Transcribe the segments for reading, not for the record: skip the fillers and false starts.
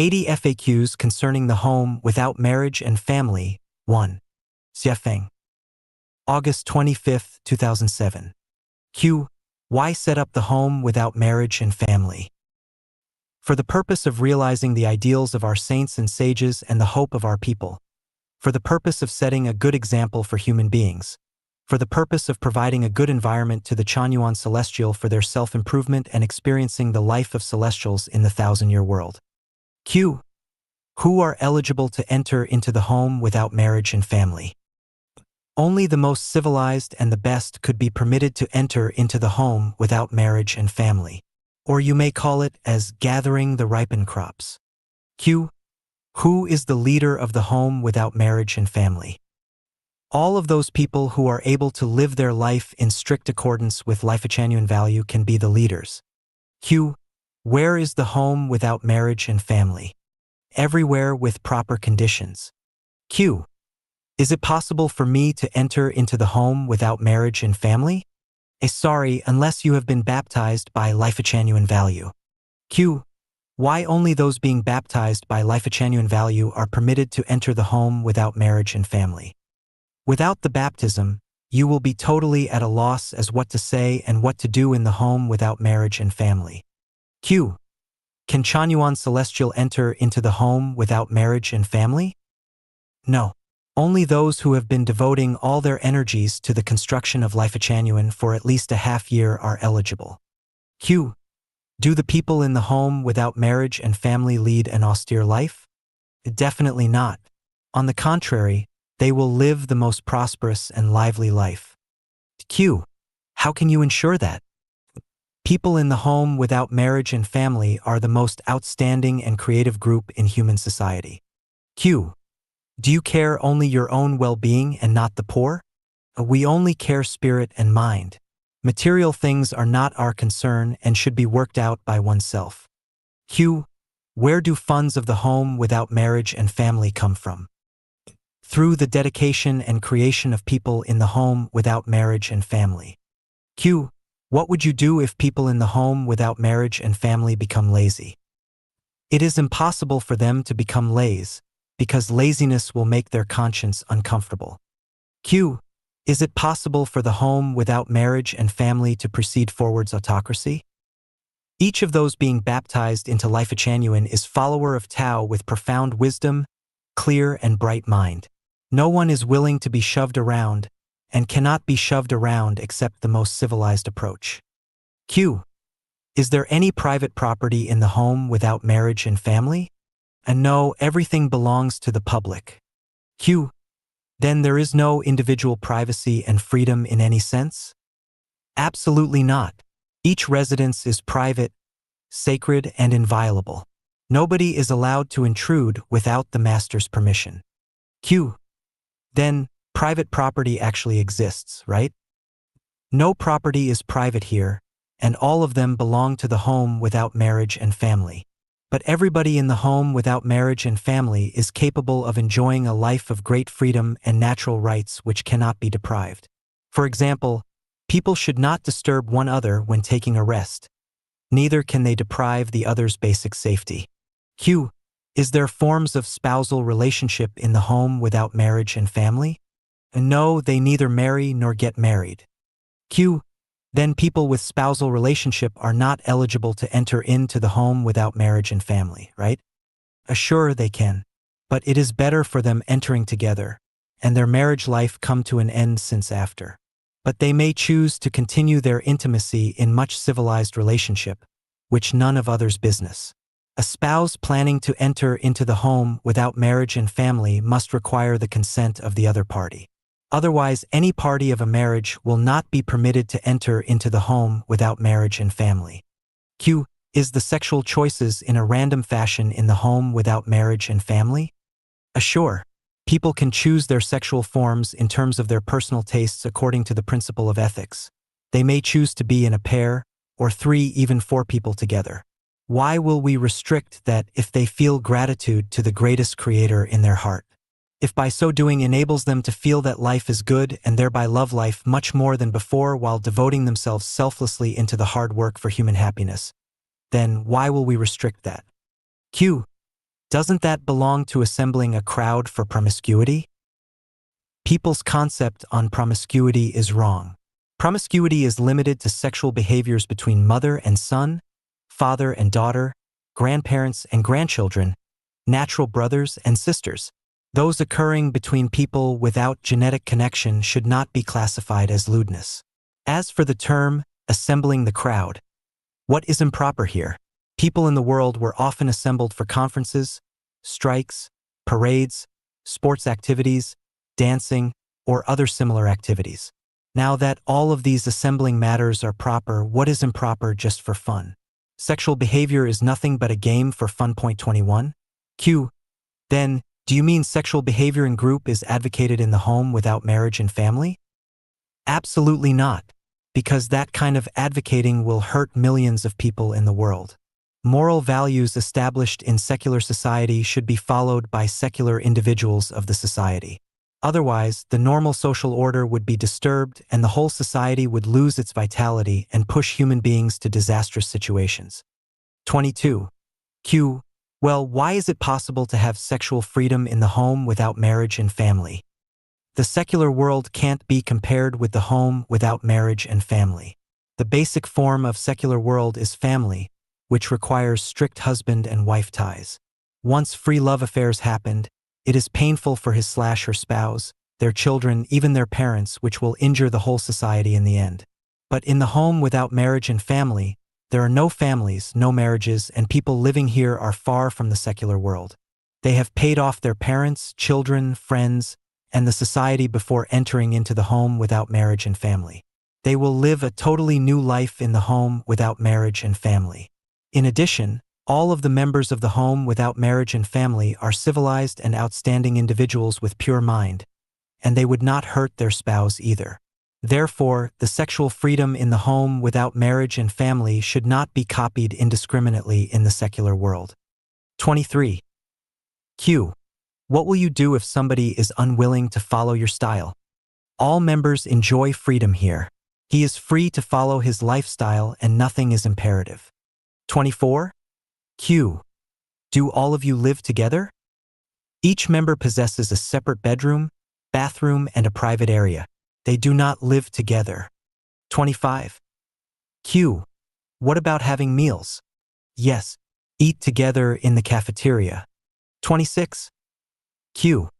80 FAQs concerning the home without marriage and family. 1. Xiafeng. August 25, 2007. Q. Why set up the home without marriage and family? For the purpose of realizing the ideals of our saints and sages and the hope of our people. For the purpose of setting a good example for human beings. For the purpose of providing a good environment to the Chanyuan Celestial for their self-improvement and experiencing the life of celestials in the 1,000-year world. Q. Who are eligible to enter into the home without marriage and family? Only the most civilized and the best could be permitted to enter into the home without marriage and family. Or you may call it as gathering the ripened crops. Q. Who is the leader of the home without marriage and family? All of those people who are able to live their life in strict accordance with life-genuine value can be the leaders. Q. Where is the home without marriage and family? Everywhere with proper conditions. Q. Is it possible for me to enter into the home without marriage and family? Sorry, unless you have been baptized by life-genuine value. Q. Why only those being baptized by life-genuine value are permitted to enter the home without marriage and family? Without the baptism, you will be totally at a loss as what to say and what to do in the home without marriage and family. Q. Can Chanyuan Celestial enter into the home without marriage and family? No. Only those who have been devoting all their energies to the construction of life-genuine for at least a half-year are eligible. Q. Do the people in the home without marriage and family lead an austere life? Definitely not. On the contrary, they will live the most prosperous and lively life. Q. How can you ensure that? People in the home without marriage and family are the most outstanding and creative group in human society. Q. Do you care only your own well-being and not the poor? We only care spirit and mind. Material things are not our concern and should be worked out by oneself. Q. Where do funds of the home without marriage and family come from? Through the dedication and creation of people in the home without marriage and family. Q. What would you do if people in the home without marriage and family become lazy? It is impossible for them to become lazy, because laziness will make their conscience uncomfortable. Q. Is it possible for the home without marriage and family to proceed forwards autocracy? Each of those being baptized into life-genuine is follower of Tao with profound wisdom, clear and bright mind. No one is willing to be shoved around, and cannot be shoved around except the most civilized approach. Q. Is there any private property in the home without marriage and family? And no, everything belongs to the public. Q. Then there is no individual privacy and freedom in any sense? Absolutely not. Each residence is private, sacred, and inviolable. Nobody is allowed to intrude without the master's permission. Q. Then, private property actually exists, right? No property is private here, and all of them belong to the home without marriage and family. But everybody in the home without marriage and family is capable of enjoying a life of great freedom and natural rights which cannot be deprived. For example, people should not disturb one other when taking a rest. Neither can they deprive the other's basic safety. Q. Is there forms of spousal relationship in the home without marriage and family? No, they neither marry nor get married. Q. Then people with spousal relationship are not eligible to enter into the home without marriage and family, right? Sure, they can. But it is better for them entering together, and their marriage life come to an end since after. But they may choose to continue their intimacy in much civilized relationship, which none of others' business. A spouse planning to enter into the home without marriage and family must require the consent of the other party. Otherwise, any party of a marriage will not be permitted to enter into the home without marriage and family. Q. Is the sexual choices in a random fashion in the home without marriage and family? Sure. People can choose their sexual forms in terms of their personal tastes according to the principle of ethics. They may choose to be in a pair, or 3, even 4 people together. Why will we restrict that if they feel gratitude to the greatest creator in their heart? If by so doing enables them to feel that life is good and thereby love life much more than before while devoting themselves selflessly into the hard work for human happiness, then why will we restrict that? Q. Doesn't that belong to assembling a crowd for promiscuity? People's concept on promiscuity is wrong. Promiscuity is limited to sexual behaviors between mother and son, father and daughter, grandparents and grandchildren, natural brothers and sisters. Those occurring between people without genetic connection should not be classified as lewdness. As for the term, assembling the crowd, what is improper here? People in the world were often assembled for conferences, strikes, parades, sports activities, dancing, or other similar activities. Now that all of these assembling matters are proper, what is improper just for fun? Sexual behavior is nothing but a game for fun. Point 21. Q. Then, do you mean sexual behavior in group is advocated in the home without marriage and family? Absolutely not, because that kind of advocating will hurt millions of people in the world. Moral values established in secular society should be followed by secular individuals of the society. Otherwise, the normal social order would be disturbed and the whole society would lose its vitality and push human beings to disastrous situations. 22. Q. Well, why is it possible to have sexual freedom in the home without marriage and family? The secular world can't be compared with the home without marriage and family. The basic form of secular world is family, which requires strict husband and wife ties. Once free love affairs happened, it is painful for his/her spouse, their children, even their parents, which will injure the whole society in the end. But in the home without marriage and family, there are no families, no marriages, and people living here are far from the secular world. They have paid off their parents, children, friends, and the society before entering into the home without marriage and family. They will live a totally new life in the home without marriage and family. In addition, all of the members of the home without marriage and family are civilized and outstanding individuals with pure mind, and they would not hurt their spouse either. Therefore, the sexual freedom in the home without marriage and family should not be copied indiscriminately in the secular world. 23. Q. What will you do if somebody is unwilling to follow your style? All members enjoy freedom here. He is free to follow his lifestyle and nothing is imperative. 24. Q. Do all of you live together? Each member possesses a separate bedroom, bathroom, and a private area. They do not live together. 25. Q. What about having meals? Yes, eat together in the cafeteria. 26. Q.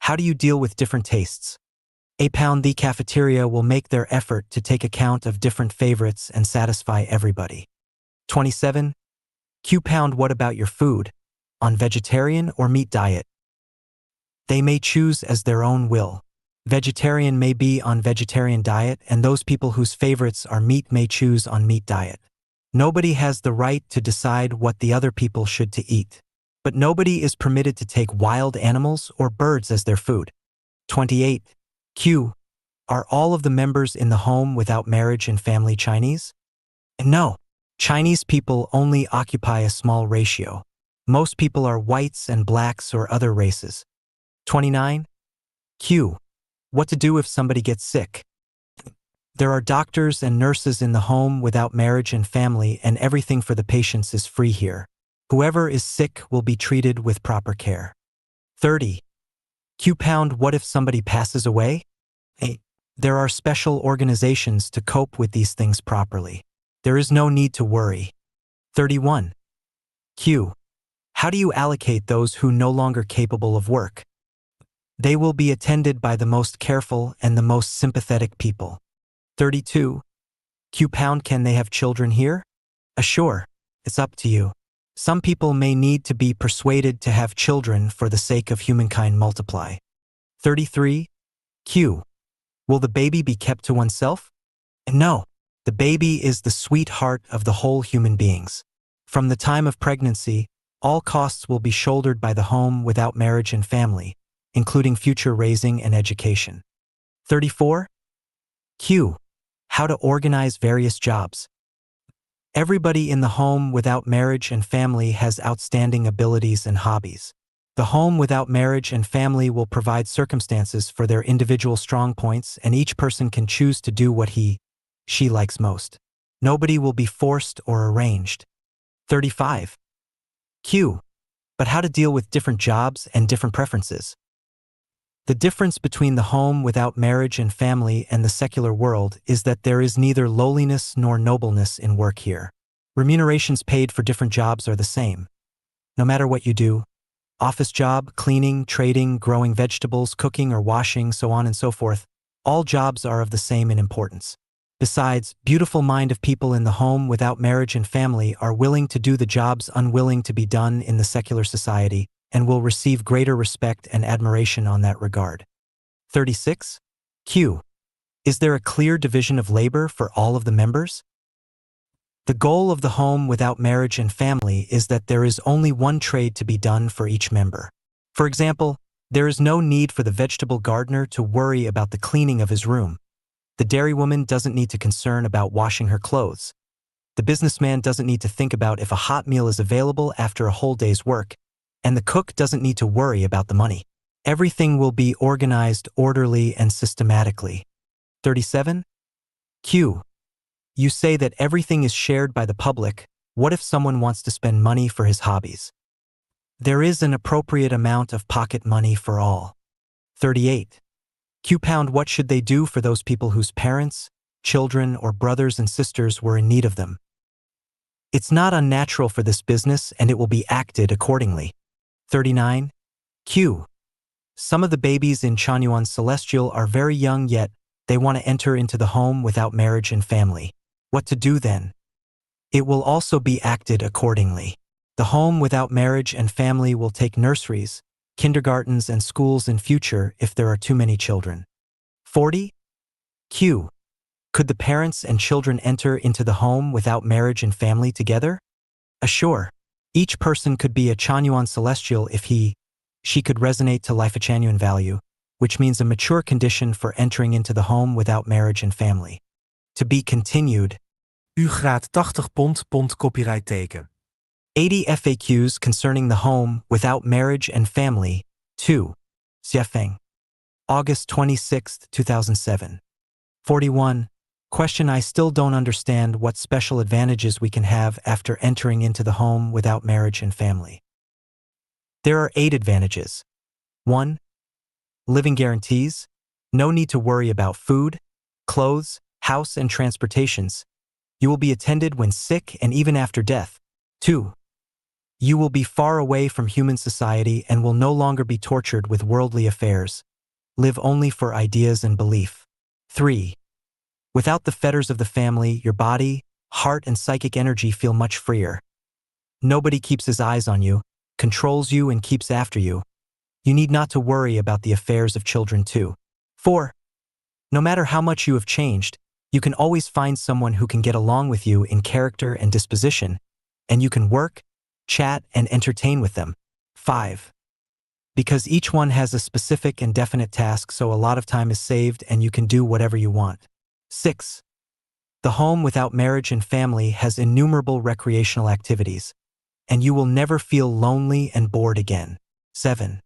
How do you deal with different tastes? The cafeteria will make their effort to take account of different favorites and satisfy everybody. 27. Q. What about your food? On vegetarian or meat diet? They may choose as their own will. Vegetarian may be on vegetarian diet, and those people whose favorites are meat may choose on meat diet. Nobody has the right to decide what the other people should to eat. But nobody is permitted to take wild animals or birds as their food. 28. Q. Are all of the members in the home without marriage and family Chinese? No. Chinese people only occupy a small ratio. Most people are whites and blacks or other races. 29. Q. What to do if somebody gets sick? There are doctors and nurses in the home without marriage and family, and everything for the patients is free here. Whoever is sick will be treated with proper care. 30. Q. What if somebody passes away? There are special organizations to cope with these things properly. There is no need to worry. 31. Q. How do you allocate those who no longer capable of work? They will be attended by the most careful and the most sympathetic people. 32. Q. Can they have children here? Sure, it's up to you. Some people may need to be persuaded to have children for the sake of humankind multiply. 33. Q. Will the baby be kept to oneself? No. The baby is the sweetheart of the whole human beings. From the time of pregnancy, all costs will be shouldered by the home without marriage and family, including future raising and education. 34. Q. How to organize various jobs. Everybody in the home without marriage and family has outstanding abilities and hobbies. The home without marriage and family will provide circumstances for their individual strong points, and each person can choose to do what she likes most. Nobody will be forced or arranged. 35. Q. but how to deal with different jobs and different preferences. The difference between the home without marriage and family and the secular world is that there is neither lowliness nor nobleness in work here. Remunerations paid for different jobs are the same. No matter what you do, office job, cleaning, trading, growing vegetables, cooking or washing, so on and so forth, all jobs are of the same in importance. Besides, beautiful mind of people in the home without marriage and family are willing to do the jobs unwilling to be done in the secular society and will receive greater respect and admiration on that regard. 36. Q. Is there a clear division of labor for all of the members? The goal of the home without marriage and family is that there is only one trade to be done for each member. For example, there is no need for the vegetable gardener to worry about the cleaning of his room. The dairywoman doesn't need to concern about washing her clothes. The businessman doesn't need to think about if a hot meal is available after a whole day's work, and the cook doesn't need to worry about the money. Everything will be organized orderly and systematically. 37. Q. You say that everything is shared by the public. What if someone wants to spend money for his hobbies? There is an appropriate amount of pocket money for all. 38. Q. What should they do for those people whose parents, children, or brothers and sisters were in need of them? It's not unnatural for this business and it will be acted accordingly. 39. Q. Some of the babies in Chanyuan Celestial are very young yet they want to enter into the home without marriage and family. What to do then? It will also be acted accordingly. The home without marriage and family will take nurseries, kindergartens and schools in future if there are too many children. 40. Q. Could the parents and children enter into the home without marriage and family together? Sure. Each person could be a Chanyuan Celestial if she could resonate to life a Chanyuan value, which means a mature condition for entering into the home without marriage and family. To be continued. U gaat 80 pond copyright teken. 80 FAQs concerning the home without marriage and family. 2. Xiafeng. August 26, 2007. 41. Question: I still don't understand what special advantages we can have after entering into the home without marriage and family. There are 8 advantages. 1. Living guarantees. No need to worry about food, clothes, house and transportations. You will be attended when sick and even after death. 2. You will be far away from human society and will no longer be tortured with worldly affairs. Live only for ideas and belief. 3. Without the fetters of the family, your body, heart and psychic energy feel much freer. Nobody keeps his eyes on you, controls you and keeps after you. You need not to worry about the affairs of children too. 4. No matter how much you have changed, you can always find someone who can get along with you in character and disposition, and you can work, chat, and entertain with them. 5. Because each one has a specific and definite task, so a lot of time is saved and you can do whatever you want. 6. The home without marriage and family has innumerable recreational activities, and you will never feel lonely and bored again. 7.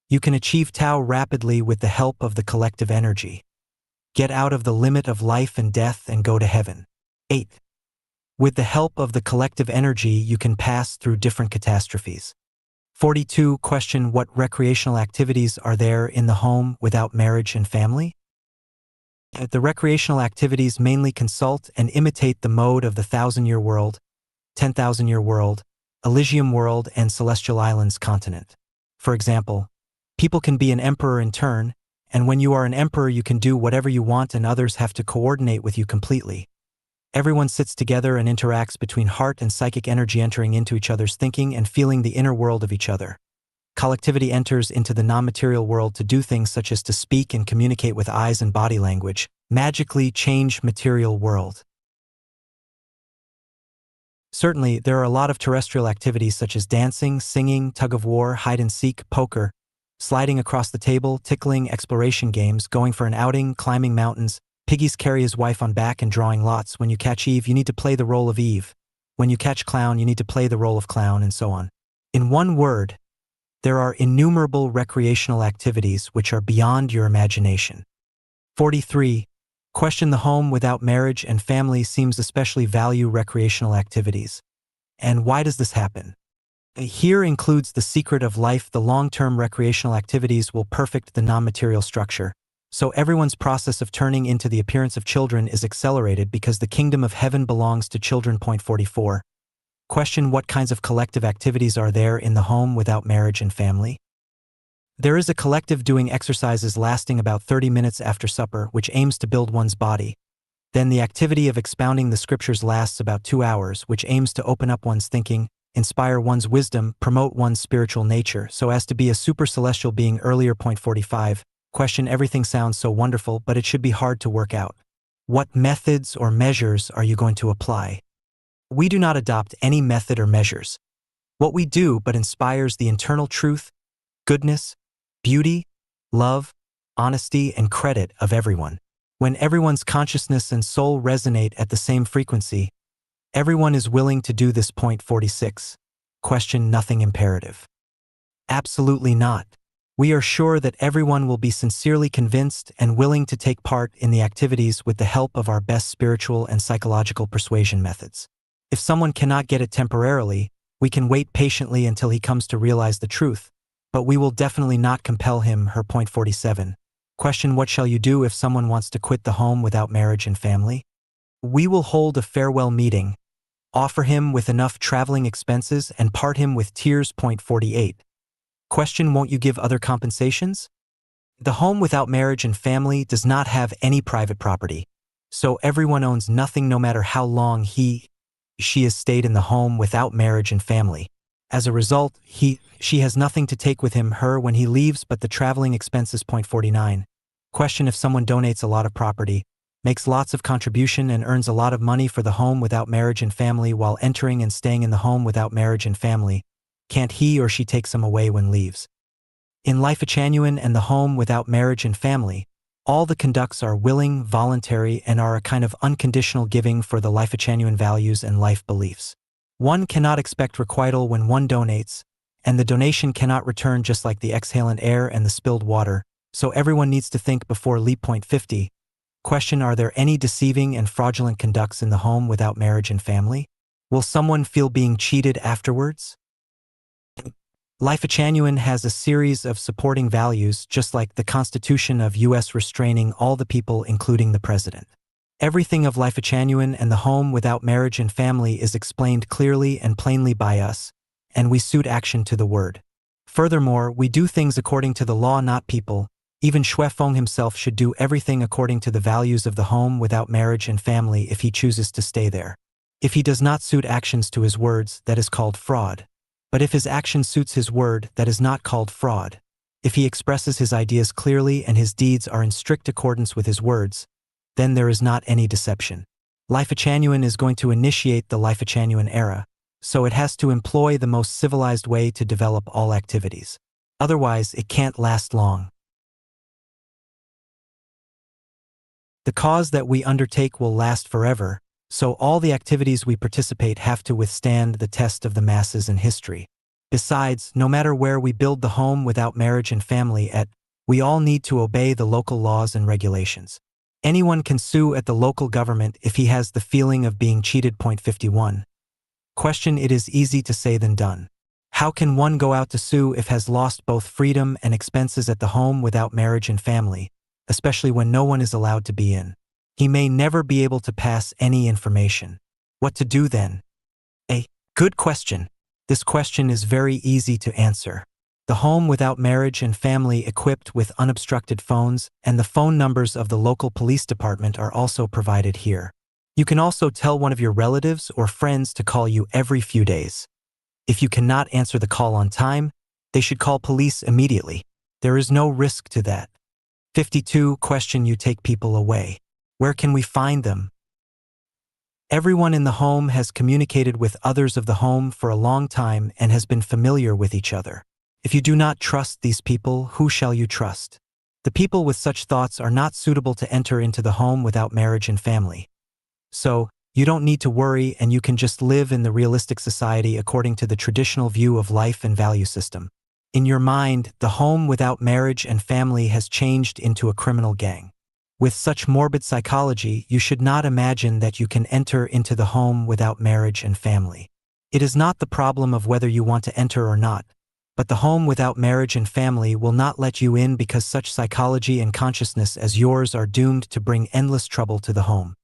You can achieve Tao rapidly with the help of the collective energy. Get out of the limit of life and death and go to heaven. 8. With the help of the collective energy, you can pass through different catastrophes. 42. Question: what recreational activities are there in the home without marriage and family? The recreational activities mainly consult and imitate the mode of the 1,000-year world, 10,000-year world, Elysium world, and Celestial Islands continent. For example, people can be an emperor in turn, and when you are an emperor you can do whatever you want and others have to coordinate with you completely. Everyone sits together and interacts between heart and psychic energy, entering into each other's thinking and feeling the inner world of each other. Collectivity enters into the non-material world to do things such as to speak and communicate with eyes and body language, magically change material world. Certainly, there are a lot of terrestrial activities such as dancing, singing, tug-of-war, hide-and-seek, poker, sliding across the table, tickling, exploration games, going for an outing, climbing mountains. Piggies carry his wife on back and drawing lots. When you catch Eve, you need to play the role of Eve. When you catch Clown, you need to play the role of Clown, and so on. In one word, there are innumerable recreational activities which are beyond your imagination. 43. Question: the home without marriage and family seems especially value recreational activities. And why does this happen? Here includes the secret of life. The long-term recreational activities will perfect the non-material structure. So everyone's process of turning into the appearance of children is accelerated because the kingdom of heaven belongs to children. Point 44. Question: what kinds of collective activities are there in the home without marriage and family? There is a collective doing exercises lasting about 30 minutes after supper, which aims to build one's body. Then the activity of expounding the scriptures lasts about 2 hours, which aims to open up one's thinking, inspire one's wisdom, promote one's spiritual nature, so as to be a super celestial being. Earlier. Point 45. Question: everything sounds so wonderful, but it should be hard to work out. What methods or measures are you going to apply? We do not adopt any method or measures. What we do but inspires the internal truth, goodness, beauty, love, honesty, and credit of everyone. When everyone's consciousness and soul resonate at the same frequency, everyone is willing to do this. Point 46. Question: nothing imperative. Absolutely not. We are sure that everyone will be sincerely convinced and willing to take part in the activities with the help of our best spiritual and psychological persuasion methods. If someone cannot get it temporarily, we can wait patiently until he comes to realize the truth, but we will definitely not compel him/her. Point 47. Question: what shall you do if someone wants to quit the home without marriage and family? We will hold a farewell meeting, offer him with enough traveling expenses, and part him with tears. Point 48. Question: won't you give other compensations? The home without marriage and family does not have any private property, so everyone owns nothing no matter how long she has stayed in the home without marriage and family. As a result, she has nothing to take with him/her when he leaves but the traveling expenses. Point 49. Question: if someone donates a lot of property, makes lots of contribution, and earns a lot of money for the home without marriage and family while entering and staying in the home without marriage and family, can't he or she take some away when leaves? In Life Genuine and the home without marriage and family, all the conducts are willing, voluntary, and are a kind of unconditional giving for the Life Genuine values and life beliefs. One cannot expect requital when one donates, and the donation cannot return, just like the exhalant air and the spilled water, so everyone needs to think before leap. Point 50. Question: are there any deceiving and fraudulent conducts in the home without marriage and family? Will someone feel being cheated afterwards? Life Genuine has a series of supporting values, just like the Constitution of U.S. restraining all the people, including the President. Everything of Life Genuine and the home without marriage and family is explained clearly and plainly by us, and we suit action to the word. Furthermore, we do things according to the law, not people. Even Shui Feng himself should do everything according to the values of the home without marriage and family if he chooses to stay there. If he does not suit actions to his words, that is called fraud. But if his action suits his word, that is not called fraud. If he expresses his ideas clearly and his deeds are in strict accordance with his words, then there is not any deception. Life Genuine is going to initiate the Life Genuine era, so it has to employ the most civilized way to develop all activities. Otherwise, it can't last long. The cause that we undertake will last forever, so all the activities we participate have to withstand the test of the masses and history. Besides, no matter where we build the home without marriage and family at, we all need to obey the local laws and regulations. Anyone can sue at the local government if he has the feeling of being cheated. Point 51. Question: it is easy to say than done. How can one go out to sue if has lost both freedom and expenses at the home without marriage and family, especially when no one is allowed to be in? He may never be able to pass any information. What to do then? A good question. This question is very easy to answer. The home without marriage and family equipped with unobstructed phones, and the phone numbers of the local police department are also provided here. You can also tell one of your relatives or friends to call you every few days. If you cannot answer the call on time, they should call police immediately. There is no risk to that. 52. Question: you take people away. Where can we find them? Everyone in the home has communicated with others of the home for a long time and has been familiar with each other. If you do not trust these people, who shall you trust? The people with such thoughts are not suitable to enter into the home without marriage and family. So, you don't need to worry, and you can just live in the realistic society according to the traditional view of life and value system. In your mind, the home without marriage and family has changed into a criminal gang. With such morbid psychology, you should not imagine that you can enter into the home without marriage and family. It is not the problem of whether you want to enter or not, but the home without marriage and family will not let you in because such psychology and consciousness as yours are doomed to bring endless trouble to the home.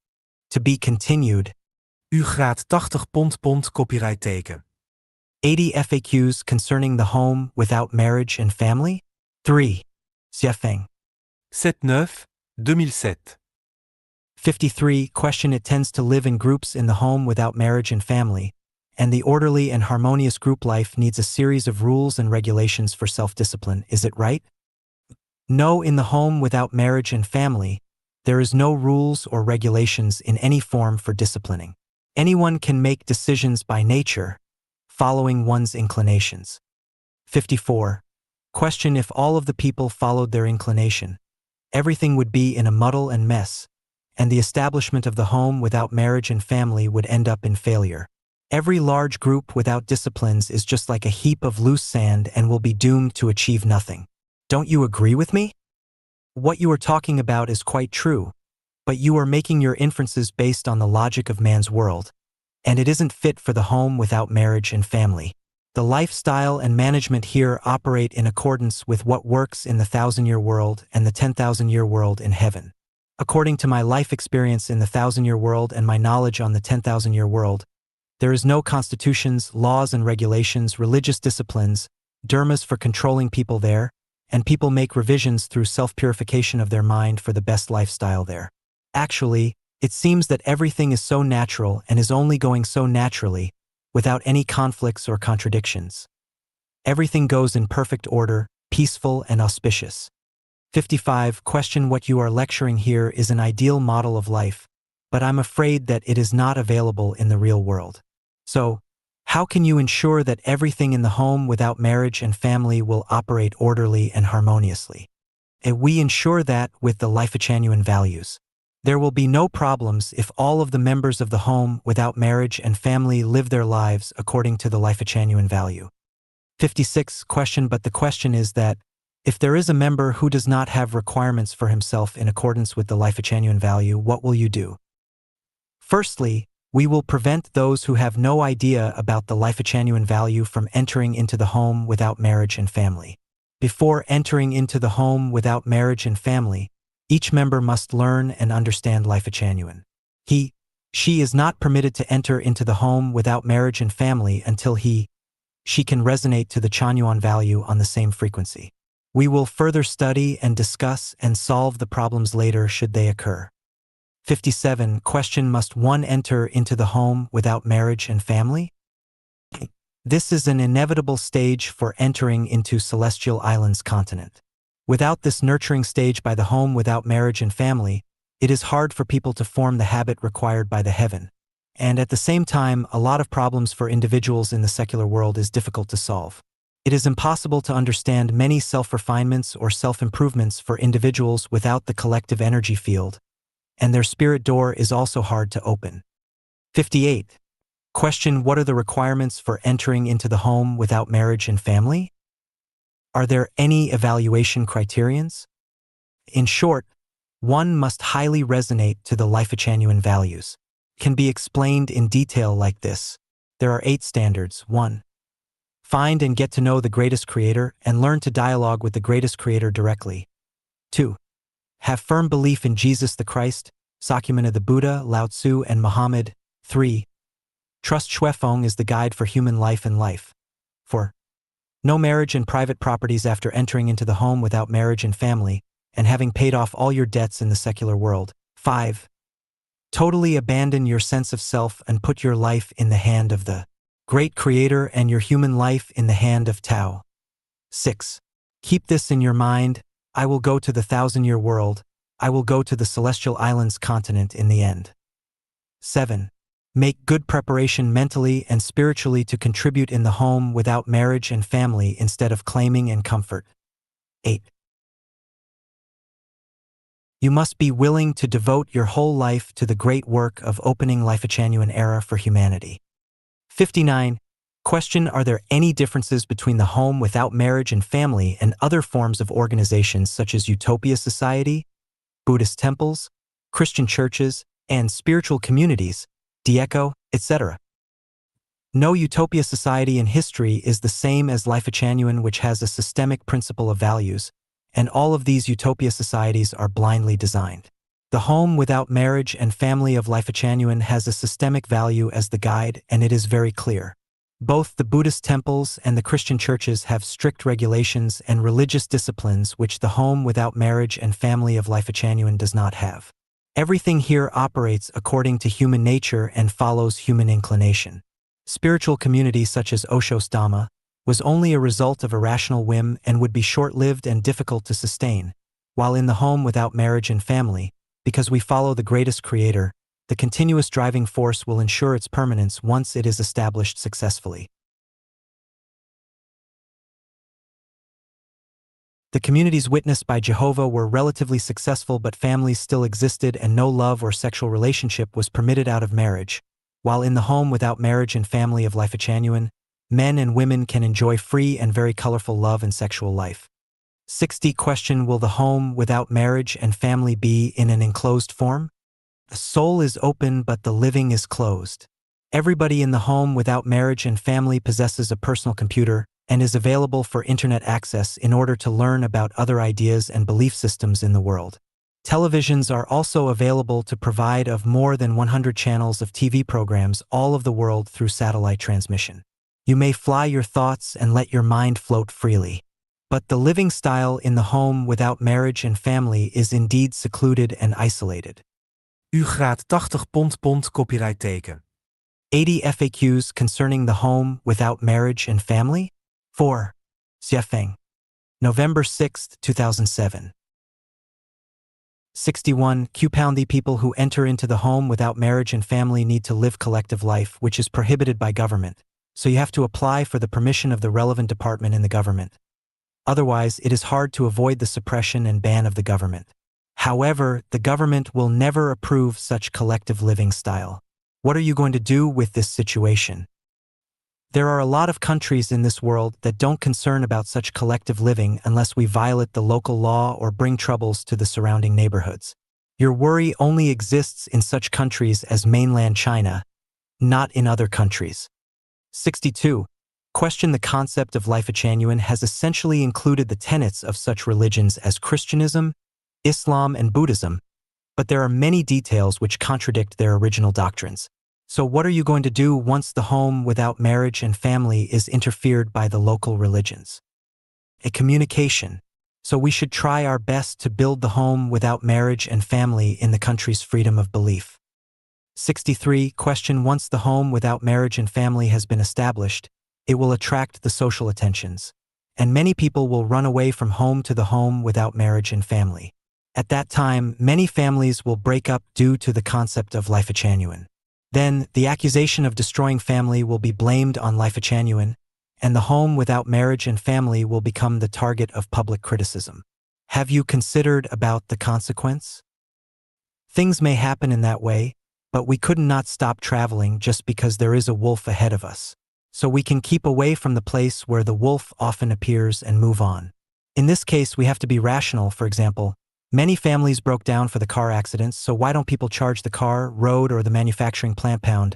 To be continued. U gaat 80 pond copyright teken. 80 FAQs concerning the home without marriage and family? 3. Xiafeng. 7-9, 2007. 53. Question. It tends to live in groups in the home without marriage and family, and the orderly and harmonious group life needs a series of rules and regulations for self-discipline. Is it right? No. In the home without marriage and family, there is no rules or regulations in any form for disciplining. Anyone can make decisions by nature, following one's inclinations. 54. Question. If all of the people followed their inclination, everything would be in a muddle and mess, and the establishment of the home without marriage and family would end up in failure. Every large group without disciplines is just like a heap of loose sand and will be doomed to achieve nothing. Don't you agree with me? What you are talking about is quite true, but you are making your inferences based on the logic of man's world, and it isn't fit for the home without marriage and family. The lifestyle and management here operate in accordance with what works in the 1,000-year world and the 10,000-year world in heaven. According to my life experience in the 1,000-year world and my knowledge on the 10,000-year world, there is no constitutions, laws and regulations, religious disciplines, dharmas for controlling people there, and people make revisions through self-purification of their mind for the best lifestyle there. Actually, it seems that everything is so natural and is only going so naturally, without any conflicts or contradictions. Everything goes in perfect order, peaceful and auspicious. 55. Question. What you are lecturing here is an ideal model of life, but I'm afraid that it is not available in the real world. So, how can you ensure that everything in the home without marriage and family will operate orderly and harmoniously? And we ensure that with the Lifegenuine values. There will be no problems if all of the members of the home without marriage and family live their lives according to the Lifegenuine value. 56. Question. But the question is that, if there is a member who does not have requirements for himself in accordance with the Lifegenuine value, what will you do? Firstly, we will prevent those who have no idea about the Lifegenuine value from entering into the home without marriage and family. Before entering into the home without marriage and family, each member must learn and understand Lifegenuine. She is not permitted to enter into the home without marriage and family until she can resonate to the Chanyuan value on the same frequency. We will further study and discuss and solve the problems later should they occur. 57. Question. Must one enter into the home without marriage and family? This is an inevitable stage for entering into Celestial Islands continent. Without this nurturing stage by the home without marriage and family, it is hard for people to form the habit required by the heaven. And at the same time, a lot of problems for individuals in the secular world is difficult to solve. It is impossible to understand many self-refinements or self-improvements for individuals without the collective energy field, and their spirit door is also hard to open. 58. Question. What are the requirements for entering into the home without marriage and family? Are there any evaluation criterions? In short, one must highly resonate to the Lifegenuine values. Can be explained in detail like this. There are 8 standards. 1. Find and get to know the greatest creator and learn to dialogue with the greatest creator directly. 2. Have firm belief in Jesus the Christ, Sakyamuni the Buddha, Lao Tzu, and Muhammad. 3. Trust Shuifeng is the guide for human life and life. 4. No marriage and private properties after entering into the home without marriage and family, and having paid off all your debts in the secular world. 5. Totally abandon your sense of self and put your life in the hand of the great creator and your human life in the hand of Tao. 6. Keep this in your mind. I will go to the 1,000-year world. I will go to the Celestial Islands continent in the end. 7. Make good preparation mentally and spiritually to contribute in the home without marriage and family instead of claiming and comfort. 8. You must be willing to devote your whole life to the great work of opening Lifegenuine era for humanity. 59. Question. Are there any differences between the home without marriage and family and other forms of organizations such as Utopia Society, Buddhist temples, Christian churches, and spiritual communities, Dieko, etc.? No utopia society in history is the same as life genuine, which has a systemic principle of values, and all of these utopia societies are blindly designed. The home without marriage and family of life genuine has a systemic value as the guide, and it is very clear. Both the Buddhist temples and the Christian churches have strict regulations and religious disciplines which the home without marriage and family of life genuine does not have. Everything here operates according to human nature and follows human inclination. Spiritual community such as Osho's Dhamma was only a result of irrational whim and would be short-lived and difficult to sustain, while in the home without marriage and family, because we follow the greatest creator, the continuous driving force will ensure its permanence once it is established successfully. The communities witnessed by Jehovah were relatively successful, but families still existed and no love or sexual relationship was permitted out of marriage, while in the home without marriage and family of life genuine, men and women can enjoy free and very colorful love and sexual life. 60 Question: Will the home without marriage and family be in an enclosed form? The soul is open but the living is closed. Everybody in the home without marriage and family possesses a personal computer and is available for internet access in order to learn about other ideas and belief systems in the world. Televisions are also available to provide of more than 100 channels of TV programs all of the world through satellite transmission. You may fly your thoughts and let your mind float freely. But the living style in the home without marriage and family is indeed secluded and isolated. U gaat 80 pond copyright teken. 80 FAQs concerning the home without marriage and family? 4. Xiafeng. November 6, 2007. 61. The people who enter into the home without marriage and family need to live collective life, which is prohibited by government, so you have to apply for the permission of the relevant department in the government. Otherwise, it is hard to avoid the suppression and ban of the government. However, the government will never approve such collective living style. What are you going to do with this situation? There are a lot of countries in this world that don't concern about such collective living unless we violate the local law or bring troubles to the surrounding neighborhoods. Your worry only exists in such countries as mainland China, not in other countries. 62. Question: The concept of life genuine has essentially included the tenets of such religions as Christianism, Islam, and Buddhism, but there are many details which contradict their original doctrines. So what are you going to do once the home without marriage and family is interfered by the local religions? A communication. So we should try our best to build the home without marriage and family in the country's freedom of belief. 63. Question: Once the home without marriage and family has been established, it will attract the social attentions, and many people will run away from home to the home without marriage and family. At that time, many families will break up due to the concept of life genuine. Then, the accusation of destroying family will be blamed on life genuine, and the home without marriage and family will become the target of public criticism. Have you considered about the consequence? Things may happen in that way, but we could not stop traveling just because there is a wolf ahead of us. So we can keep away from the place where the wolf often appears and move on. In this case, we have to be rational. For example, many families broke down for the car accidents, so why don't people charge the car, road, or the manufacturing plant pound?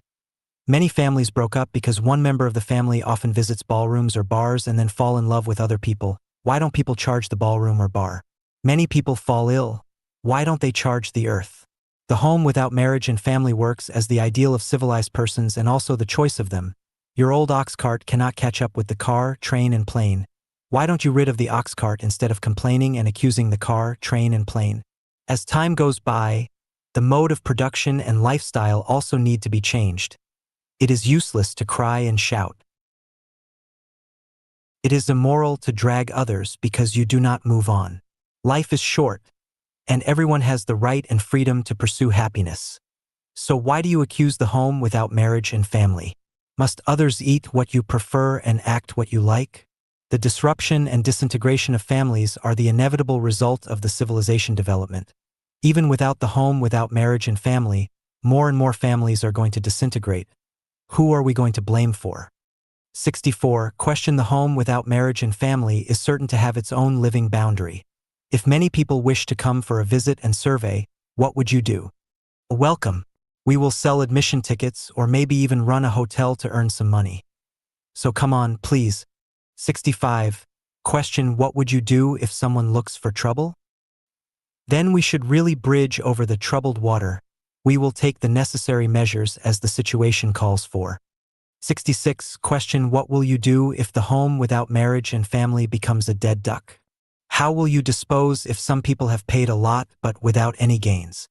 Many families broke up because one member of the family often visits ballrooms or bars and then fall in love with other people. Why don't people charge the ballroom or bar? Many people fall ill. Why don't they charge the earth? The home without marriage and family works as the ideal of civilized persons and also the choice of them. Your old ox cart cannot catch up with the car, train, and plane. Why don't you rid of the ox cart instead of complaining and accusing the car, train, and plane? As time goes by, the mode of production and lifestyle also need to be changed. It is useless to cry and shout. It is immoral to drag others because you do not move on. Life is short, and everyone has the right and freedom to pursue happiness. So why do you accuse the home without marriage and family? Must others eat what you prefer and act what you like? The disruption and disintegration of families are the inevitable result of the civilization development. Even without the home without marriage and family, more and more families are going to disintegrate. Who are we going to blame for? 64. Question: The home without marriage and family is certain to have its own living boundary. If many people wish to come for a visit and survey, what would you do? Welcome. We will sell admission tickets or maybe even run a hotel to earn some money. So come on, please. 65. Question: what would you do if someone looks for trouble? Then we should really bridge over the troubled water. We will take the necessary measures as the situation calls for. 66. Question: what will you do if the home without marriage and family becomes a dead duck? How will you dispose if some people have paid a lot but without any gains?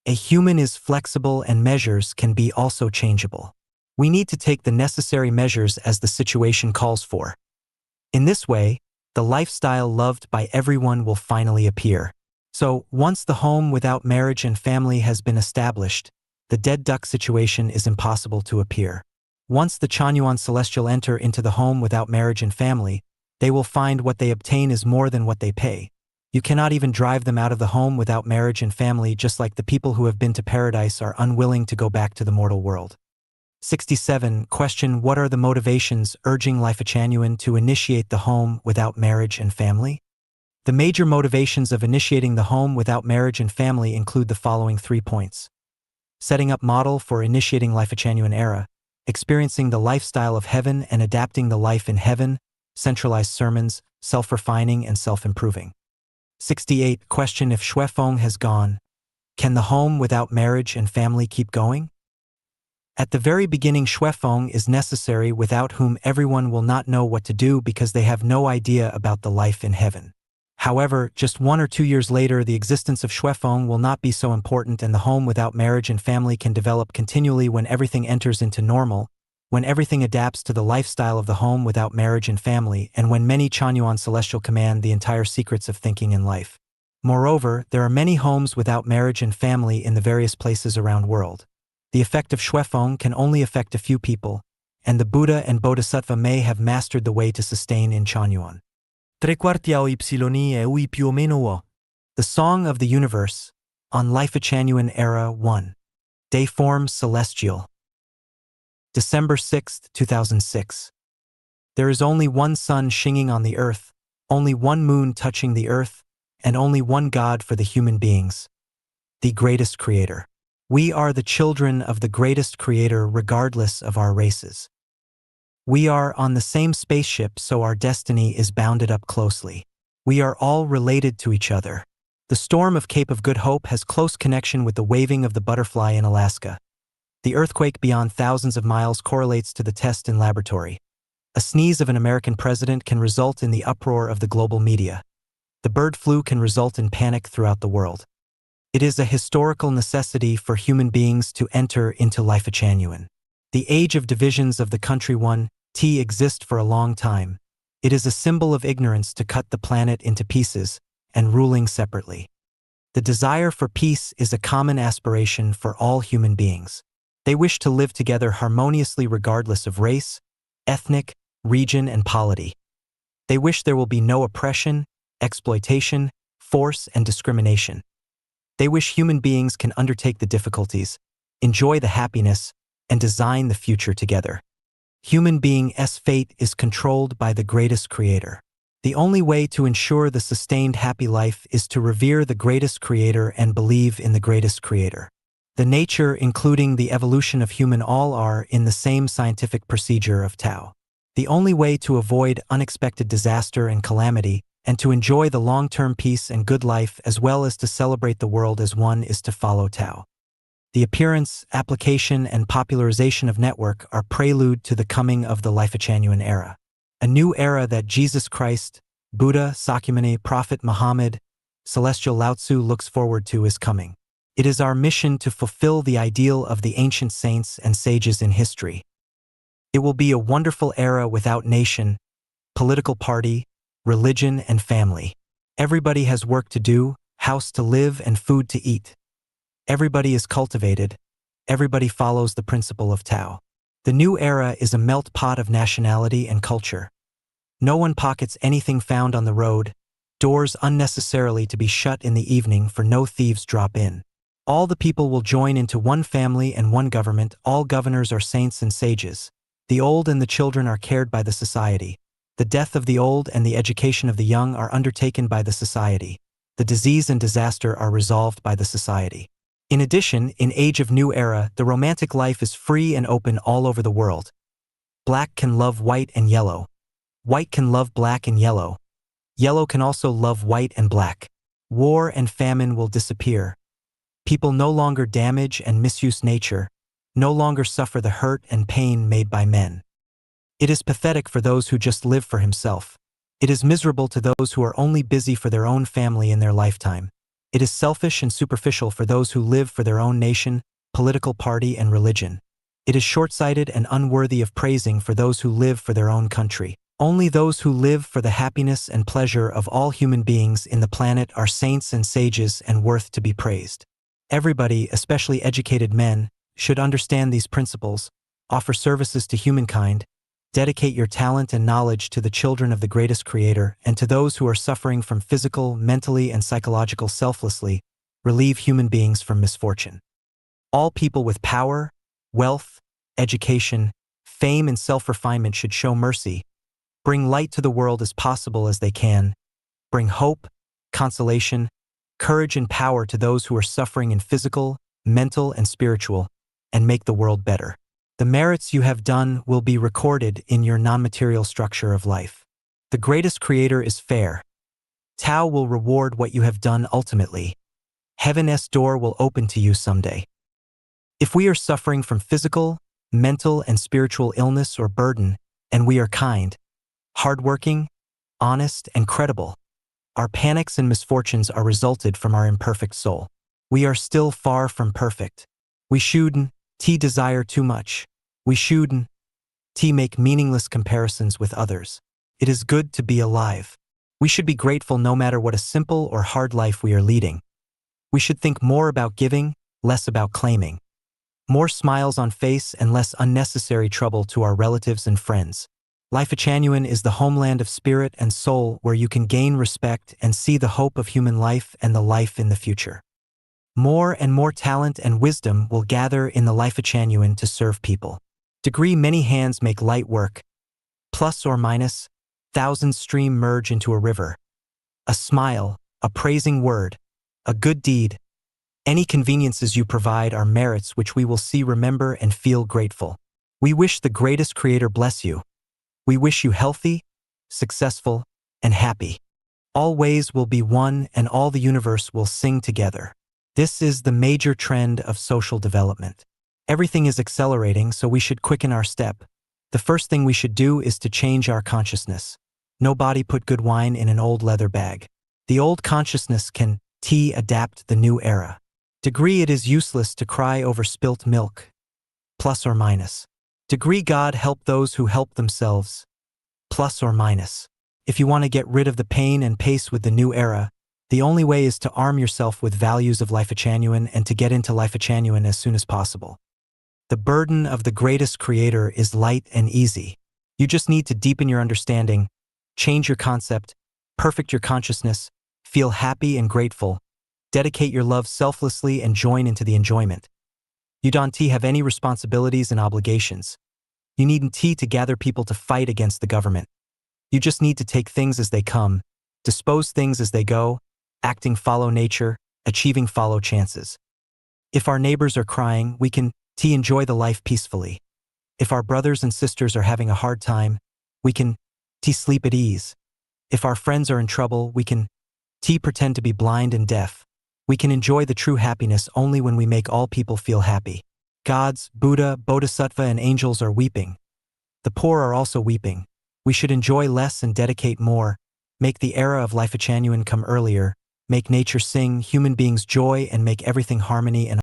A human is flexible and measures can be also changeable. We need to take the necessary measures as the situation calls for. In this way, the lifestyle loved by everyone will finally appear. So, once the home without marriage and family has been established, the dead duck situation is impossible to appear. Once the Chanyuan Celestial enter into the home without marriage and family, they will find what they obtain is more than what they pay. You cannot even drive them out of the home without marriage and family, just like the people who have been to paradise are unwilling to go back to the mortal world. 67. Question: what are the motivations urging Lifechanuan to initiate the home without marriage and family? The major motivations of initiating the home without marriage and family include the following 3 points. Setting up model for initiating Lifechanuan era, experiencing the lifestyle of heaven and adapting the life in heaven, centralized sermons, self-refining and self-improving. 68. Question: if Shuefeng has gone, can the home without marriage and family keep going? At the very beginning, Shuefeng is necessary, without whom everyone will not know what to do because they have no idea about the life in heaven. However, just 1 or 2 years later, the existence of Shuefeng will not be so important and the home without marriage and family can develop continually when everything enters into normal, when everything adapts to the lifestyle of the home without marriage and family, and when many Chanyuan Celestial command the entire secrets of thinking in life. Moreover, there are many homes without marriage and family in the various places around world. The effect of Shuefeng can only affect a few people, and the Buddha and Bodhisattva may have mastered the way to sustain in Chanyuan. Tre quarti a y e ui più o meno o. The Song of the Universe, on Lifechanuan Era 1. Day Form Celestial. December 6, 2006. There is only one sun shining on the earth, only one moon touching the earth, and only one God for the human beings, the greatest creator. We are the children of the greatest creator regardless of our races. We are on the same spaceship, so our destiny is bounded up closely. We are all related to each other. The storm of Cape of Good Hope has close connection with the waving of the butterfly in Alaska. The earthquake beyond thousands of miles correlates to the test in laboratory. A sneeze of an American president can result in the uproar of the global media. The bird flu can result in panic throughout the world. It is a historical necessity for human beings to enter into Lifechanuan. The age of divisions of the country 1T exist for a long time. It is a symbol of ignorance to cut the planet into pieces and ruling separately. The desire for peace is a common aspiration for all human beings. They wish to live together harmoniously regardless of race, ethnic, region, and polity. They wish there will be no oppression, exploitation, force, and discrimination. They wish human beings can undertake the difficulties, enjoy the happiness, and design the future together. Human being's fate is controlled by the greatest creator. The only way to ensure the sustained happy life is to revere the greatest creator and believe in the greatest creator. The nature, including the evolution of human, all are in the same scientific procedure of Tao. The only way to avoid unexpected disaster and calamity and to enjoy the long-term peace and good life as well as to celebrate the world as one is to follow Tao. The appearance, application, and popularization of network are prelude to the coming of the Lifechanuan era. A new era that Jesus Christ, Buddha, Sakyamuni, Prophet Muhammad, Celestial Lao Tzu looks forward to is coming. It is our mission to fulfill the ideal of the ancient saints and sages in history. It will be a wonderful era without nation, political party, religion, and family. Everybody has work to do, house to live, and food to eat. Everybody is cultivated. Everybody follows the principle of Tao. The new era is a melt pot of nationality and culture. No one pockets anything found on the road, doors unnecessarily to be shut in the evening for no thieves drop in. All the people will join into one family and one government. All governors are saints and sages. The old and the children are cared by the society. The death of the old and the education of the young are undertaken by the society. The disease and disaster are resolved by the society. In addition, in Age of New Era, the romantic life is free and open all over the world. Black can love white and yellow. White can love black and yellow. Yellow can also love white and black. War and famine will disappear. People no longer damage and misuse nature, no longer suffer the hurt and pain made by men. It is pathetic for those who just live for himself. It is miserable to those who are only busy for their own family in their lifetime. It is selfish and superficial for those who live for their own nation, political party, and religion. It is short-sighted and unworthy of praising for those who live for their own country. Only those who live for the happiness and pleasure of all human beings in the planet are saints and sages and worth to be praised. Everybody, especially educated men, should understand these principles, offer services to humankind, dedicate your talent and knowledge to the children of the greatest Creator, and to those who are suffering from physical, mentally, and psychological selflessly, relieve human beings from misfortune. All people with power, wealth, education, fame, and self-refinement should show mercy, bring light to the world as possible as they can, bring hope, consolation, courage, and power to those who are suffering in physical, mental, and spiritual, and make the world better. The merits you have done will be recorded in your non-material structure of life. The greatest Creator is fair. Tao will reward what you have done ultimately. Heaven's door will open to you someday. If we are suffering from physical, mental, and spiritual illness or burden, and we are kind, hardworking, honest, and credible, our panics and misfortunes are resulted from our imperfect soul. We are still far from perfect. We shouldn't desire too much. We shouldn't make meaningless comparisons with others. It is good to be alive. We should be grateful no matter what a simple or hard life we are leading. We should think more about giving, less about claiming. More smiles on face and less unnecessary trouble to our relatives and friends. Life-Genuine is the homeland of spirit and soul where you can gain respect and see the hope of human life and the life in the future. More and more talent and wisdom will gather in the Life-Genuine to serve people. Degree many hands make light work. Plus or minus, thousands stream merge into a river. A smile, a praising word, a good deed. Any conveniences you provide are merits which we will see, remember, and feel grateful. We wish the greatest Creator bless you. We wish you healthy, successful, and happy. All ways will be one and all the universe will sing together. This is the major trend of social development. Everything is accelerating, so we should quicken our step. The first thing we should do is to change our consciousness. Nobody put good wine in an old leather bag. The old consciousness can adapt the new era. Degree it is useless to cry over spilt milk. Plus or minus. Degree God help those who help themselves. Plus or minus. If you want to get rid of the pain and pace with the new era, the only way is to arm yourself with values of Life-Genuine and to get into Life-Genuine as soon as possible. The burden of the greatest Creator is light and easy. You just need to deepen your understanding, change your concept, perfect your consciousness, feel happy and grateful, dedicate your love selflessly and join into the enjoyment. You don't have any responsibilities and obligations. You needn't to gather people to fight against the government. You just need to take things as they come, dispose things as they go, acting follow nature, achieving follow chances. If our neighbors are crying, we can enjoy the life peacefully. If our brothers and sisters are having a hard time, we can sleep at ease. If our friends are in trouble, we can pretend to be blind and deaf. We can enjoy the true happiness only when we make all people feel happy. Gods, Buddha, Bodhisattva, and angels are weeping. The poor are also weeping. We should enjoy less and dedicate more, make the era of Life-Genuine come earlier, make nature sing, human beings joy, and make everything harmony and